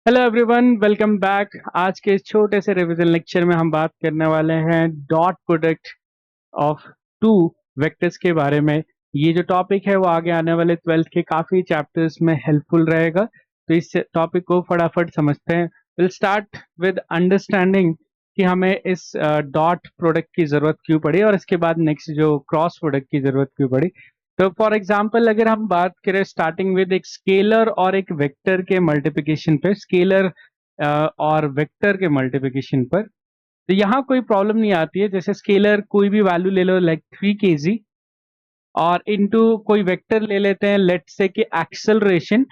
Hello everyone, welcome back. आज के इस छोटे से रिवीजन लेक्चर में हम बात करने वाले हैं dot product of to vectors के बारे में। ये जो टॉपिक है वो आगे आने वाले 12th के काफी चैप्टर्स में हेल्पफुल रहेगा, तो इस टॉपिक को फटाफट समझते हैं। विल स्टार्ट विद अंडरस्टैंडिंग कि हमें इस डॉट प्रोडक्ट की जरूरत क्यों पड़ी और इसके बाद नेक्स्ट जो क्रॉस प्रोडक्ट की जरूरत क्यों पड़ी। तो फॉर एग्जाम्पल अगर हम बात करें स्टार्टिंग विद एक स्केलर और एक वेक्टर के मल्टीप्लिकेशन पे, स्केलर और वेक्टर के मल्टीप्लिकेशन पर, तो यहाँ कोई प्रॉब्लम नहीं आती है। जैसे स्केलर कोई भी वैल्यू ले लो, लाइक 3 kg, और इनटू कोई वेक्टर ले लेते हैं, लेट से कि एक्सेलरेशन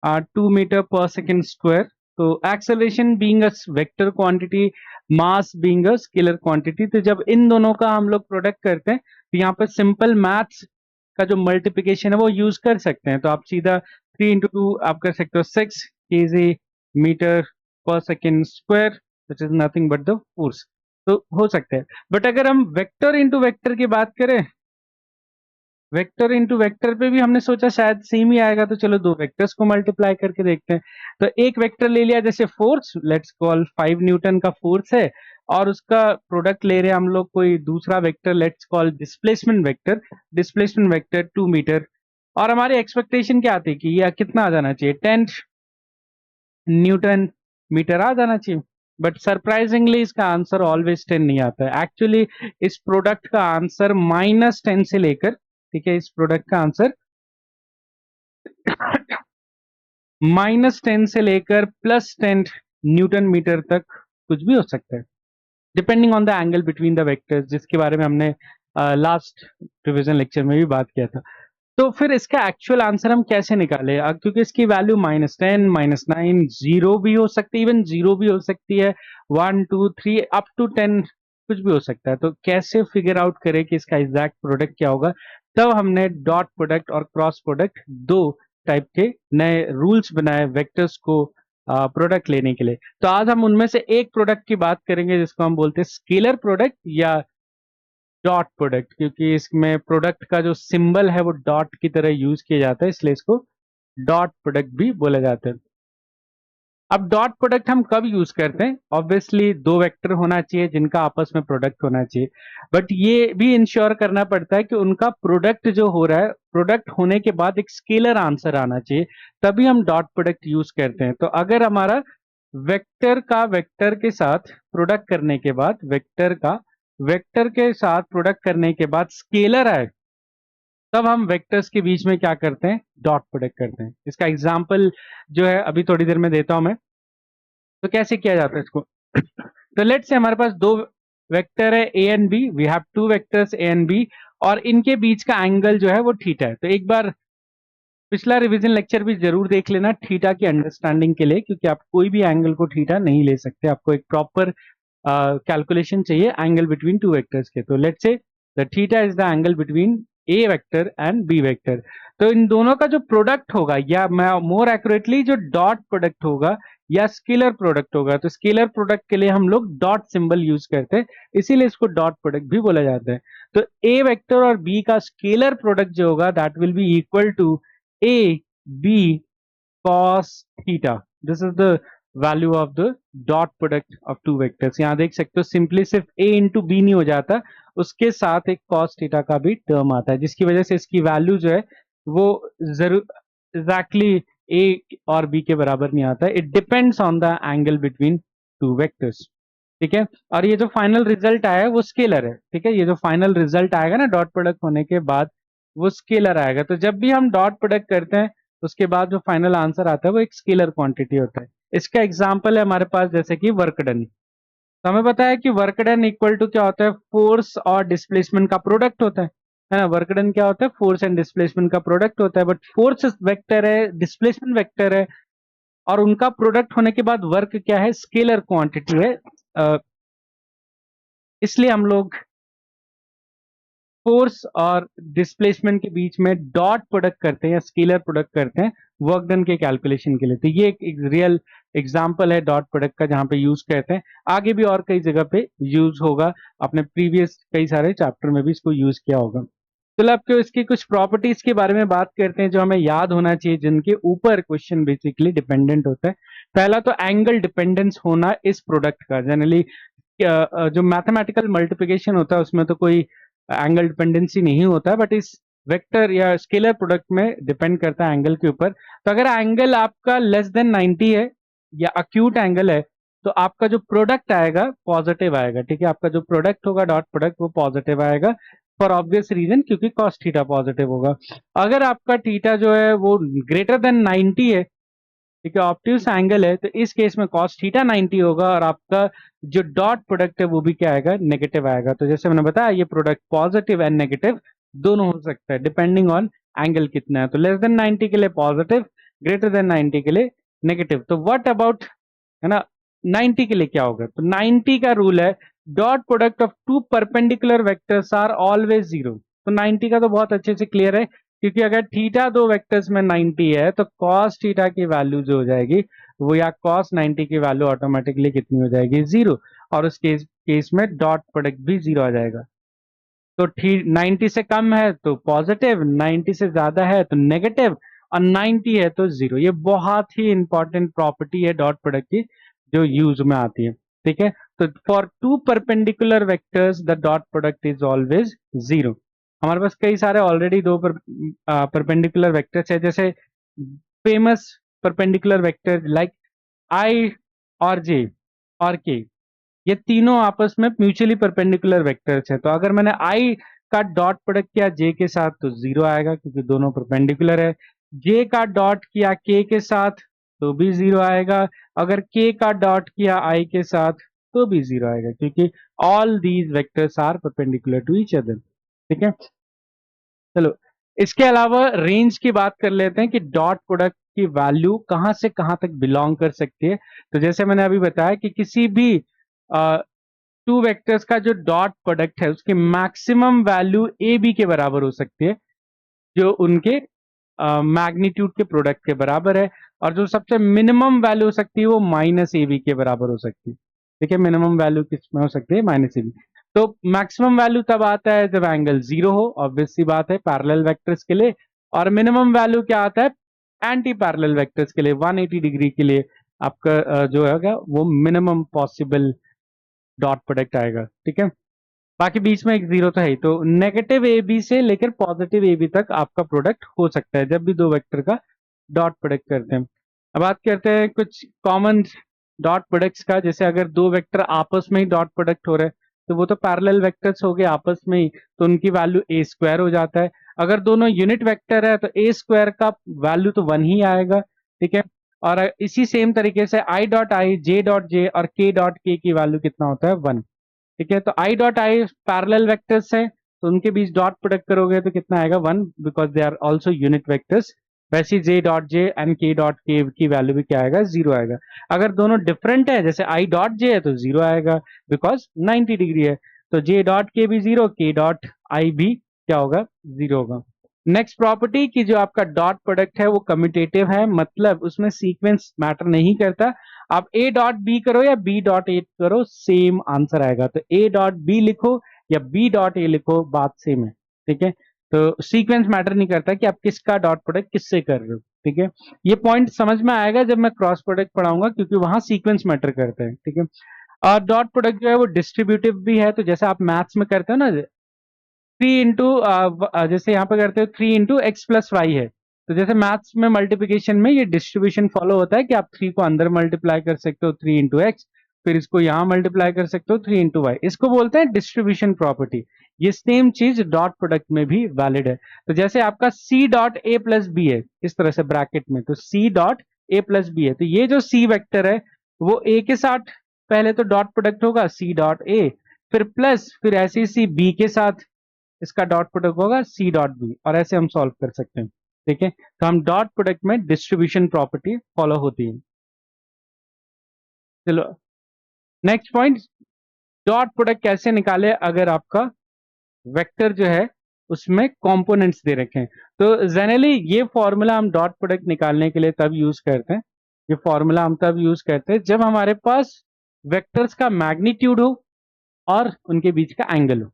2 मीटर पर सेकेंड स्क्वायर। तो acceleration being a vector quantity, mass being a scalar quantity, तो जब इन दोनों का हम लोग प्रोडक्ट करते हैं तो यहाँ पर सिंपल मैथ्स का जो मल्टीप्लिकेशन है वो यूज कर सकते हैं। तो आप सीधा 3 × 2 आप कर सकते हो 6 kg मीटर पर second square, which is nothing but the force. तो हो सकता है, बट अगर हम वेक्टर इंटू वेक्टर की बात करें, वेक्टर इंटू वेक्टर पे भी हमने सोचा शायद सेम ही आएगा, तो चलो दो वेक्टर्स को मल्टीप्लाई करके देखते हैं। तो एक वेक्टर ले लिया, जैसे फोर्स, लेट्स कॉल 5 न्यूटन का फोर्स है, और उसका प्रोडक्ट ले रहे हैं हम लोग कोई दूसरा vector, let's call displacement vector. Displacement vector 2 meter, और हमारी एक्सपेक्टेशन क्या थी कि यह कितना आ जाना चाहिए, 10 न्यूटन मीटर आ जाना चाहिए। बट सरप्राइजिंगली इसका आंसर ऑलवेज 10 नहीं आता है। एक्चुअली इस प्रोडक्ट का आंसर -10 से लेकर, ठीक है, इस प्रोडक्ट का आंसर -10 से लेकर +10 न्यूटन मीटर तक कुछ भी हो सकता है, depending on the angle between the vectors, जिसके बारे में हमने लास्ट रिवीजन लेक्चर में भी बात किया था। तो फिर इसका एक्चुअल आंसर हम कैसे निकाले, क्योंकि इसकी वैल्यू -10, -9, 0 भी हो सकती है, इवन 0 भी हो सकती है, 1 2 3 अप टू 10 कुछ भी हो सकता है। तो कैसे फिगर आउट करें कि इसका एग्जैक्ट प्रोडक्ट क्या होगा, तब हमने डॉट प्रोडक्ट और क्रॉस प्रोडक्ट, दो टाइप के नए रूल्स बनाए वेक्टर्स को प्रोडक्ट लेने के लिए। तो आज हम उनमें से एक प्रोडक्ट की बात करेंगे जिसको हम बोलते हैं स्केलर प्रोडक्ट या डॉट प्रोडक्ट, क्योंकि इसमें प्रोडक्ट का जो सिंबल है वो डॉट की तरह यूज किया जाता है, इसलिए इसको डॉट प्रोडक्ट भी बोला जाता है। अब डॉट प्रोडक्ट हम कब यूज करते हैं, ऑब्वियसली दो वेक्टर होना चाहिए जिनका आपस में प्रोडक्ट होना चाहिए, बट ये भी इंश्योर करना पड़ता है कि उनका प्रोडक्ट जो हो रहा है, प्रोडक्ट होने के बाद एक स्केलर आंसर आना चाहिए, तभी हम डॉट प्रोडक्ट यूज करते हैं। तो अगर हमारा वेक्टर का वेक्टर के साथ प्रोडक्ट करने के बाद, वेक्टर का वेक्टर के साथ प्रोडक्ट करने के बाद स्केलर आए, तब हम वेक्टर्स के बीच में क्या करते हैं, डॉट प्रोडक्ट करते हैं। इसका एग्जांपल जो है अभी थोड़ी देर में देता हूं मैं। तो कैसे किया जाता है इसको तो लेट्स से हमारे पास दो वेक्टर है A and B, we have two vectors A and B, और इनके बीच का एंगल जो है वो थीटा है। तो एक बार पिछला रिवीजन लेक्चर भी जरूर देख लेना थीटा की अंडरस्टैंडिंग के लिए, क्योंकि आप कोई भी एंगल को थीटा नहीं ले सकते, आपको एक प्रॉपर कैलकुलेशन चाहिए एंगल बिटवीन टू वेक्टर्स के। तो let's say the theta is the angle between A vector and B vector. तो इन दोनों का जो प्रोडक्ट होगा, या मैं मोर एक्यूरेटली जो डॉट प्रोडक्ट होगा या स्केलर प्रोडक्ट होगा, तो स्केलर प्रोडक्ट के लिए हम लोग डॉट सिंबल यूज करते हैं, इसीलिए इसको डॉट प्रोडक्ट भी बोला जाता है। तो ए वेक्टर और बी का स्केलर प्रोडक्ट जो होगा, that will be equal to A B cos theta. This is the value of the dot product of two vectors. यहाँ देख सकते हो सिंपली सिर्फ a इंटू बी नहीं हो जाता, उसके साथ एक cos थीटा का भी टर्म आता है, जिसकी वजह से इसकी वैल्यू जो है वो जरूर एग्जैक्टली a और b के बराबर नहीं आता है। It depends on the angle between two vectors, ठीक है। और ये जो फाइनल रिजल्ट आया है वो स्केलर है, ठीक है। ये जो फाइनल रिजल्ट आएगा ना डॉट प्रोडक्ट होने के बाद, वो स्केलर आएगा। तो जब भी हम डॉट प्रोडक्ट करते हैं उसके बाद जो फाइनल आंसर आता है वो एक स्केलर क्वांटिटी होता है। इसका एग्जांपल है हमारे पास, जैसे कि वर्क डन। तो हमें पता है कि वर्क डन इक्वल टू क्या होता है, फोर्स और डिस्प्लेसमेंट का प्रोडक्ट होता है ना। वर्क डन क्या होता है, फोर्स एंड डिस्प्लेसमेंट का प्रोडक्ट होता है, बट फोर्स वेक्टर है, डिस्प्लेसमेंट वेक्टर है, और उनका प्रोडक्ट होने के बाद वर्क क्या है, स्केलर क्वांटिटी है। इसलिए हम लोग फोर्स और डिस्प्लेसमेंट के बीच में डॉट प्रोडक्ट करते हैं या स्केलर प्रोडक्ट करते हैं वर्क डन के कैलकुलेशन के लिए। तो ये एक रियल एग्जांपल है डॉट प्रोडक्ट का, जहां पे यूज करते हैं। आगे भी और कई जगह पे यूज होगा, अपने प्रीवियस कई सारे चैप्टर में भी इसको यूज किया होगा। चलो आपको इसकी कुछ प्रॉपर्टीज के बारे में बात करते हैं जो हमें याद होना चाहिए, जिनके ऊपर क्वेश्चन बेसिकली डिपेंडेंट होता है। पहला तो एंगल डिपेंडेंस होना इस प्रोडक्ट का। जनरली जो मैथमेटिकल मल्टीप्लिकेशन होता है उसमें तो कोई एंगल डिपेंडेंसी नहीं होता है, बट इस वेक्टर या स्केलर प्रोडक्ट में डिपेंड करता है एंगल के ऊपर। तो अगर एंगल आपका लेस देन 90 है या अक्यूट एंगल है, तो आपका जो प्रोडक्ट आएगा पॉजिटिव आएगा। ठीक है, आपका जो प्रोडक्ट होगा डॉट प्रोडक्ट वो पॉजिटिव आएगा फॉर ऑब्वियस रीजन, क्योंकि कॉस थीटा पॉजिटिव होगा। अगर आपका थीटा जो है वो ग्रेटर देन 90 है, ठीक है, ऑब्ट्यूस एंगल है, तो इस केस में कॉस थीटा 90 होगा और आपका जो डॉट प्रोडक्ट है वो भी क्या आएगा, नेगेटिव आएगा। तो जैसे मैंने बताया ये प्रोडक्ट पॉजिटिव एंड नेगेटिव दोनों हो सकता है डिपेंडिंग ऑन एंगल कितना है। तो लेस देन 90 के लिए पॉजिटिव, ग्रेटर देन 90 के लिए नेगेटिव। तो व्हाट अबाउट, है ना, 90 के लिए क्या होगा? तो 90 का रूल है dot product of two perpendicular vectors are always zero. तो 90 का तो बहुत अच्छे से क्लियर है, क्योंकि अगर थीटा दो वेक्टर्स में 90 है तो कॉस थीटा की वैल्यू जो हो जाएगी वो, या कॉस 90 की वैल्यू ऑटोमेटिकली कितनी हो जाएगी, जीरो। और उस केस में डॉट प्रोडक्ट भी जीरो आ जाएगा। तो 90 से कम है तो पॉजिटिव, 90 से ज्यादा है तो नेगेटिव, और 90 है तो जीरो। ये बहुत ही इंपॉर्टेंट प्रॉपर्टी है डॉट प्रोडक्ट की जो यूज में आती है। ठीक है, तो for two perpendicular vectors the dot product is always zero. हमारे पास कई सारे ऑलरेडी दो परपेंडिकुलर वेक्टर्स है, जैसे famous perpendicular vector like I और जे और के, ये तीनों आपस में म्यूचुअली परपेंडिकुलर वेक्टर्स है। तो अगर मैंने आई का डॉट प्रोडक्ट किया जे के साथ तो जीरो आएगा क्योंकि दोनों परपेंडिकुलर है। जे का डॉट किया के साथ तो भी जीरो आएगा। अगर के का डॉट किया आई के साथ तो भी जीरो आएगा, क्योंकि all these vectors are perpendicular to each other. ठीक है, चलो इसके अलावा रेंज की बात कर लेते हैं कि डॉट प्रोडक्ट की वैल्यू कहां से कहां तक बिलोंग कर सकती है। तो जैसे मैंने अभी बताया कि किसी भी टू वेक्टर्स का जो डॉट प्रोडक्ट है उसकी मैक्सिमम वैल्यू ए बी के बराबर हो सकती है, जो उनके मैग्नीट्यूड के प्रोडक्ट के बराबर है। और जो सबसे मिनिमम वैल्यू हो सकती है वो माइनस ए बी के बराबर हो सकती है। ठीक है, मिनिमम वैल्यू किस में हो सकती है, माइनस ए बी। तो मैक्सिमम वैल्यू तब आता है जब एंगल जीरो हो, ऑब्वियस सी बात है पैरेलल वेक्टर्स के लिए। और मिनिमम वैल्यू क्या आता है एंटी पैरेलल वेक्टर्स के लिए, 180 डिग्री के लिए आपका जो है वो मिनिमम पॉसिबल डॉट प्रोडक्ट आएगा। ठीक है, बाकी बीच में एक जीरो तो है ही। तो नेगेटिव ए बी से लेकर पॉजिटिव ए बी तक आपका प्रोडक्ट हो सकता है जब भी दो वेक्टर का डॉट प्रोडक्ट करते हैं। अब बात करते हैं कुछ कॉमन डॉट प्रोडक्ट्स का। जैसे अगर दो वेक्टर आपस में ही डॉट प्रोडक्ट हो रहे हैं तो वो तो पैरेलल वेक्टर्स हो गए आपस में ही, तो उनकी वैल्यू ए स्क्वायर हो जाता है। अगर दोनों यूनिट वेक्टर है तो ए स्क्वायर का वैल्यू तो वन ही आएगा। ठीक है, और इसी सेम तरीके से आई, जे डॉट जे और के डॉट के की वैल्यू कितना होता है, वन। ठीक है, तो I dot I parallel vectors है तो उनके बीच डॉट प्रोडक्ट करोगे तो कितना आएगा, one, because they are also unit vectors. वैसे J dot J and K dot K की वैल्यू भी क्या आएगा, जीरो आएगा। अगर दोनों डिफरेंट है, जैसे आई डॉट जे है तो जीरो आएगा बिकॉज 90 डिग्री है। तो जे डॉट के भी जीरो, के डॉट आई भी क्या होगा, जीरो होगा। नेक्स्ट प्रॉपर्टी की जो आपका डॉट प्रोडक्ट है वो कम्यूटेटिव है, मतलब उसमें सीक्वेंस मैटर नहीं करता। आप ए डॉट बी करो या बी डॉट ए करो सेम आंसर आएगा। तो ए डॉट बी लिखो या बी डॉट ए लिखो, बात सेम है। ठीक है, तो सीक्वेंस मैटर नहीं करता कि आप किसका डॉट प्रोडक्ट किससे कर रहे हो। ठीक है, ये पॉइंट समझ में आएगा जब मैं क्रॉस प्रोडक्ट पढ़ाऊंगा, क्योंकि वहां सीक्वेंस मैटर करता है। ठीक है, और डॉट प्रोडक्ट जो है वो डिस्ट्रीब्यूटिव भी है। तो जैसे आप मैथ्स में करते हो ना, थ्री इंटू, जैसे यहाँ पे करते हो 3 × x + y है, तो जैसे मैथ्स में मल्टीप्लिकेशन में ये डिस्ट्रीब्यूशन फॉलो होता है कि आप 3 को अंदर मल्टीप्लाई कर सकते हो 3 × x, फिर इसको यहाँ मल्टीप्लाई कर सकते हो 3 × y। इसको बोलते हैं डिस्ट्रीब्यूशन प्रॉपर्टी। ये सेम चीज डॉट प्रोडक्ट में भी वैलिड है। तो जैसे आपका c dot a plus B है इस तरह से ब्रैकेट में, तो c dot a plus B है, तो ये जो c वेक्टर है वो a के साथ पहले तो डॉट प्रोडक्ट होगा c डॉट a, फिर प्लस, फिर ऐसे ही c b के साथ इसका डॉट प्रोडक्ट होगा सी डॉट बी, और ऐसे हम सॉल्व कर सकते हैं। ठीक है, तो हम डॉट प्रोडक्ट में डिस्ट्रीब्यूशन प्रॉपर्टी फॉलो होती है। चलो नेक्स्ट पॉइंट, डॉट प्रोडक्ट कैसे निकाले अगर आपका वेक्टर जो है उसमें कंपोनेंट्स दे रखे हैं। तो जनरली ये फॉर्मूला हम डॉट प्रोडक्ट निकालने के लिए तब यूज करते हैं, ये फॉर्मूला हम तब यूज करते हैं जब हमारे पास वेक्टर्स का मैग्नीट्यूड हो और उनके बीच का एंगल हो।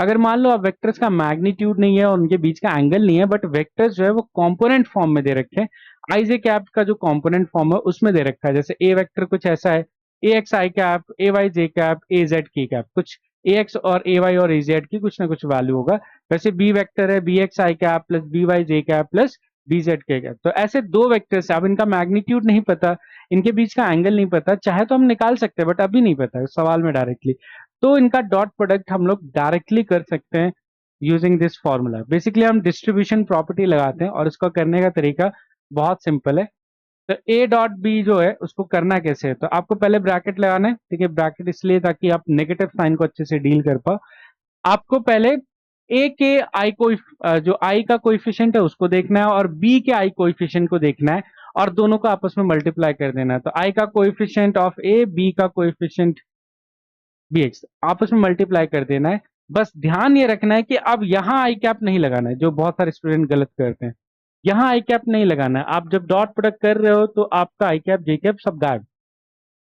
अगर मान लो आप वेक्टर्स का मैग्नीट्यूड नहीं है और उनके बीच का एंगल नहीं है, बट वेक्टर्स जो है वो कंपोनेंट फॉर्म में दे रखे हैं, आई जे कैप का जो कंपोनेंट फॉर्म है उसमें दे रखा है। जैसे ए वेक्टर कुछ ऐसा है, ए एक्स आई कैप, ए वाई जे कैप, ए जेड की कैप, कुछ ए एक्स और ए वाई और ए जेड की कुछ ना कुछ वैल्यू होगा। वैसे बी वेक्टर है बी एक्स आई कैप प्लस बी वाई जे कैप प्लस बी जेड के कैप। तो ऐसे दो वेक्टर्स है, अब इनका मैग्नीट्यूड नहीं पता, इनके बीच का एंगल नहीं पता, चाहे तो हम निकाल सकते हैं बट अभी नहीं पता सवाल में डायरेक्टली। तो इनका डॉट प्रोडक्ट हम लोग डायरेक्टली कर सकते हैं यूजिंग दिस फॉर्मूला। बेसिकली हम डिस्ट्रीब्यूशन प्रॉपर्टी लगाते हैं और इसको करने का तरीका बहुत सिंपल है। तो ए डॉट बी जो है उसको करना कैसे है, तो आपको पहले ब्रैकेट लगाना है, ठीक है। ब्रैकेट इसलिए ताकि आप नेगेटिव साइन को अच्छे से डील कर पाओ। आपको पहले ए के आई को जो आई का कोइफिशिएंट है उसको देखना है और बी के आई कोइफिशिएंट को देखना है और दोनों को आपस में मल्टीप्लाई कर देना है। तो आई का कोइफिशिएंट ऑफ ए, बी का कोइफिशिएंट बी एक्स, आपस में मल्टीप्लाई कर देना है। बस ध्यान ये रखना है कि अब यहां आई कैप नहीं लगाना है, जो बहुत सारे स्टूडेंट गलत करते हैं। यहां आई कैप नहीं लगाना है। आप जब डॉट प्रोडक्ट कर रहे हो तो आपका आई कैप जे कैप सब गायब,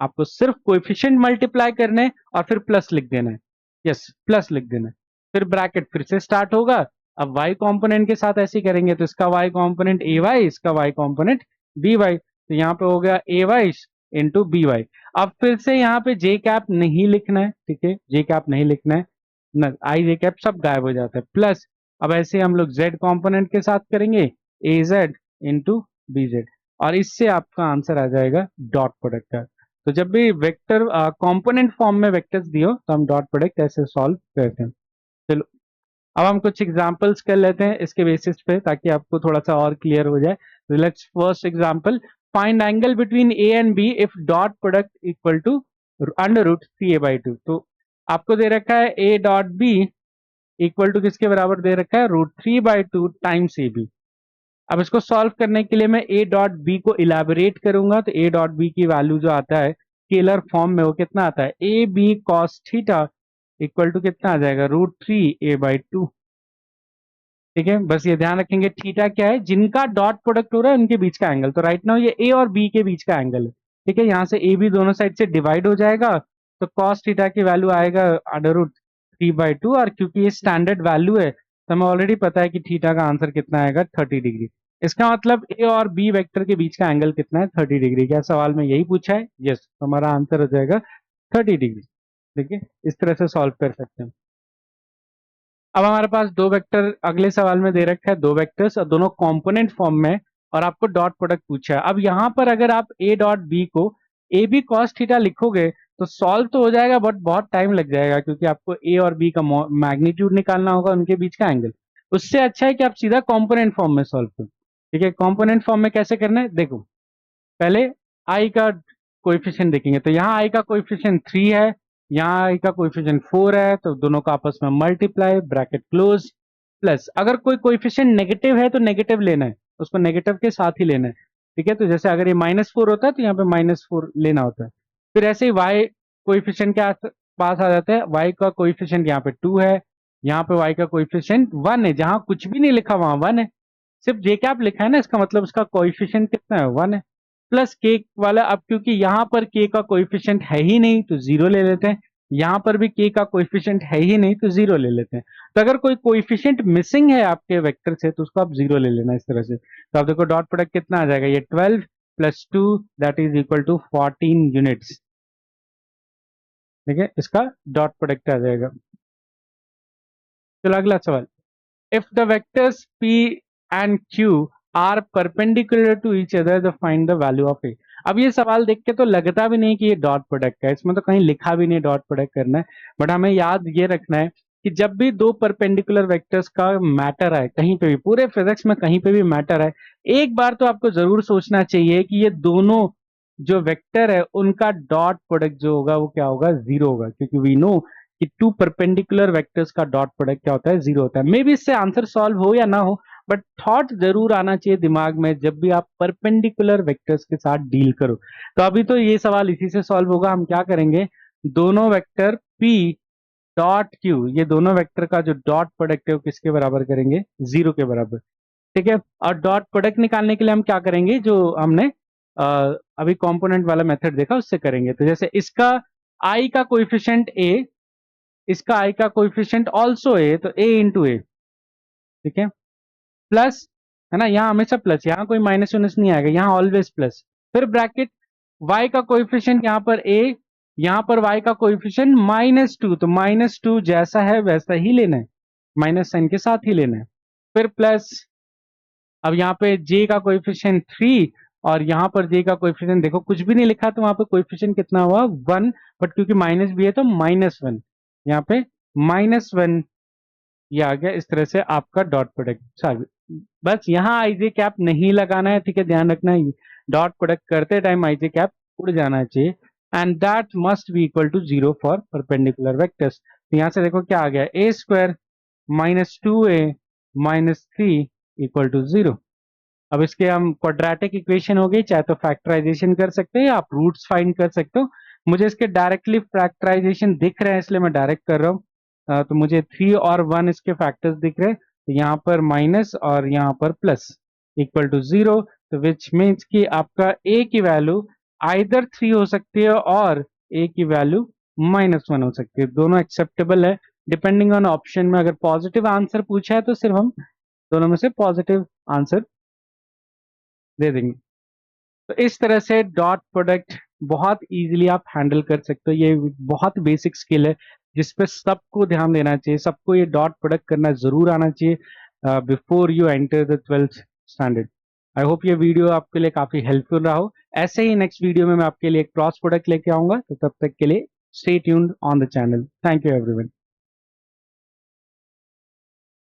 आपको सिर्फ कोएफिशिएंट मल्टीप्लाई करने हैं और फिर प्लस लिख देना है। यस, प्लस लिख देना है। फिर ब्रैकेट फिर से स्टार्ट होगा। अब y कंपोनेंट के साथ ऐसे ही करेंगे, तो इसका y कंपोनेंट ए वाई, इसका y कंपोनेंट बी वाई। तो यहाँ पे हो गया ए वाई इंटू बी वाई। अब फिर से यहाँ पे जे कैप नहीं लिखना है, ठीक है, जे कैप नहीं लिखना है ना, आई जे कैप सब गायब हो जाता है। प्लस अब ऐसे हम लोग z कंपोनेंट के साथ करेंगे, ए जेड इंटू बी जेड, और इससे आपका आंसर आ जाएगा डॉट प्रोडक्ट का। तो जब भी वेक्टर कंपोनेंट फॉर्म में वेक्टर्स दियो तो हम डॉट प्रोडक्ट ऐसे सॉल्व करते हैं। चलो अब हम कुछ एग्जांपल्स कर लेते हैं इसके बेसिस पे, ताकि आपको थोड़ा सा और क्लियर हो जाए। Let's first example, find angle between A and B if dot product equal to under root C A by two. तो आपको दे रखा है A dot B equal to किसके बराबर दे रखा है, root three by two times A B. अब इसको सॉल्व करने के लिए मैं ए डॉट बी को इलेबोरेट करूंगा, तो ए डॉट बी की वैल्यू जो आता है स्केलर फॉर्म में वो कितना आता है, A B cos theta equal to कितना आ जाएगा, root three A by two. ठीक है, बस ये ध्यान रखेंगे थीटा क्या है, जिनका डॉट प्रोडक्ट हो रहा है उनके बीच का एंगल। तो राइट नाउ ये ए और बी के बीच का एंगल है, ठीक है। यहाँ से ए बी दोनों साइड से डिवाइड हो जाएगा, तो कॉस थीटा की वैल्यू आएगा under root three by two. और क्योंकि ये स्टैंडर्ड वैल्यू है तो हमें ऑलरेडी पता है कि थीटा का आंसर कितना आएगा, 30 डिग्री। इसका मतलब ए और बी वेक्टर के बीच का एंगल कितना है, 30 डिग्री। क्या सवाल में यही पूछा है? यस, तो हमारा आंसर हो जाएगा 30 डिग्री। ठीक है, इस तरह से सॉल्व कर सकते हैं। अब हमारे पास दो वेक्टर अगले सवाल में दे रखा है, दो वेक्टर्स और दोनों कंपोनेंट फॉर्म में, और आपको डॉट प्रोडक्ट पूछा है। अब यहाँ पर अगर आप ए डॉट बी को ए बी कॉस थीटा लिखोगे तो सॉल्व तो हो जाएगा बट बहुत टाइम लग जाएगा, क्योंकि आपको ए और बी का मैग्नीट्यूड निकालना होगा, उनके बीच का एंगल। उससे अच्छा है कि आप सीधा कंपोनेंट फॉर्म में सॉल्व करो। ठीक है, कंपोनेंट फॉर्म में कैसे करना है देखो, पहले आई का कोएफिशिएंट देखेंगे, तो यहाँ आई का कोएफिशिएंट 3 है, यहाँ आई का कोएफिशिएंट 4 है, तो दोनों का आपस में मल्टीप्लाई, ब्रैकेट क्लोज। प्लस अगर कोई कोएफिशिएंट नेगेटिव है तो नेगेटिव लेना है, उसको नेगेटिव के साथ ही लेना है। ठीक है, तो जैसे अगर ये -4 होता है तो यहाँ पे -4 लेना होता है। फिर ऐसे ही वाई कोएफिशिएंट के पास आ जाता है, वाई का कोएफिशिएंट यहाँ पे 2 है, यहाँ पे वाई का कोएफिशिएंट 1 है, जहां कुछ भी नहीं लिखा वहां 1 है। सिर्फ जे कैप लिखा है ना, इसका मतलब उसका कोएफिशिएंट कितना है, 1 है। प्लस के वाला, अब क्योंकि यहां पर के का कोएफिशिएंट है ही नहीं तो जीरो ले लेते हैं, यहां पर भी के का कोएफिशिएंट है ही नहीं तो जीरो ले लेते हैं। तो अगर कोई कोएफिशिएंट मिसिंग है आपके वेक्टर से तो उसको आप जीरो ले लेना इस तरह से। तो आप देखो डॉट प्रोडक्ट कितना आ जाएगा, ये 12 plus 2 that is equal to 14 units. ठीक है, इसका डॉट प्रोडक्ट आ जाएगा। चलो अगला सवाल, if the vectors p and q are perpendicular to each other तो find the value of a। अब ये सवाल देख के तो लगता भी नहीं कि ये डॉट प्रोडक्ट है, इसमें तो कहीं लिखा भी नहीं डॉट प्रोडक्ट करना है। बट हमें याद ये रखना है कि जब भी दो परपेंडिकुलर वेक्टर्स का मैटर है कहीं पे भी, पूरे फिजिक्स में कहीं पे भी मैटर है, एक बार तो आपको जरूर सोचना चाहिए कि ये दोनों जो वेक्टर है उनका डॉट प्रोडक्ट जो होगा वो क्या होगा, जीरो होगा। क्योंकि वी नो कि टू परपेंडिकुलर वेक्टर्स का डॉट प्रोडक्ट क्या होता है, जीरो होता है। मे बी इससे आंसर सॉल्व हो या ना हो, बट थॉट जरूर आना चाहिए दिमाग में जब भी आप परपेंडिकुलर वेक्टर्स के साथ डील करो। तो अभी तो ये सवाल इसी से सॉल्व होगा। हम क्या करेंगे, दोनों वेक्टर p डॉट q, ये दोनों वेक्टर का जो डॉट प्रोडक्ट है वो किसके बराबर करेंगे, जीरो के बराबर। ठीक है, और डॉट प्रोडक्ट निकालने के लिए हम क्या करेंगे, जो हमने अभी कंपोनेंट वाला मेथड देखा उससे करेंगे। तो जैसे इसका i का कोएफिशिएंट a, इसका आई का कोएफिशिएंट ऑल्सो ए, तो ए इंटू ए, ठीक है, प्लस, है ना, यहाँ हमेशा प्लस, यहाँ कोई माइनस वाइनस नहीं आएगा, यहाँ ऑलवेज प्लस। फिर ब्रैकेट, y का कोएफिशिएंट यहाँ पर a, यहाँ पर y का कोएफिशिएंट -2, तो -2 जैसा है वैसा ही लेना है, माइनस साइन के साथ ही लेना है। फिर प्लस, अब यहाँ पे j का कोएफिशिएंट 3 और यहाँ पर j का कोएफिशिएंट देखो कुछ भी नहीं लिखा, तो वहां पे कोएफिशिएंट कितना हुआ 1, बट क्योंकि माइनस भी है तो -1, यहाँ पे -1 ये आ गया। इस तरह से आपका डॉट प्रोडक्ट, बस यहाँ आईजे कैप नहीं लगाना है, ठीक है, ध्यान रखना है, डॉट प्रोडक्ट करते टाइम आईजे कैप उड़ जाना चाहिए, and that must be equal to 0 for perpendicular vectors. तो यहाँ से देखो क्या आ गया, ए स्क्वायर -2a -3 इक्वल टू 0। अब इसके हम क्वाड्रेटिक इक्वेशन हो गई, चाहे तो फैक्टराइजेशन कर सकते हैं या आप रूट्स फाइंड कर सकते हो। मुझे इसके डायरेक्टली फैक्टराइजेशन दिख रहे हैं इसलिए मैं डायरेक्ट कर रहा हूँ। तो मुझे 3 और 1 इसके फैक्टर्स दिख रहे हैं, तो यहाँ पर माइनस और यहाँ पर प्लस इक्वल टू 0, तो विच मीन्स कि आपका a की वैल्यू आइदर 3 हो सकती है और a की वैल्यू -1 हो सकती है, दोनों एक्सेप्टेबल है डिपेंडिंग ऑन ऑप्शन में। अगर पॉजिटिव आंसर पूछा है तो सिर्फ हम दोनों में से पॉजिटिव आंसर दे देंगे। तो इस तरह से डॉट प्रोडक्ट बहुत इजीली आप हैंडल कर सकते हो, ये बहुत बेसिक स्किल है जिसपे सबको ध्यान देना चाहिए, सबको ये डॉट प्रोडक्ट करना जरूर आना चाहिए before you enter the 12th standard. I hope ये वीडियो आपके लिए काफी हेल्पफुल रहा हो। ऐसे ही नेक्स्ट वीडियो में मैं आपके लिए एक क्रॉस प्रोडक्ट लेके आऊंगा, तो तब तक के लिए stay tuned on the channel. Thank you everyone.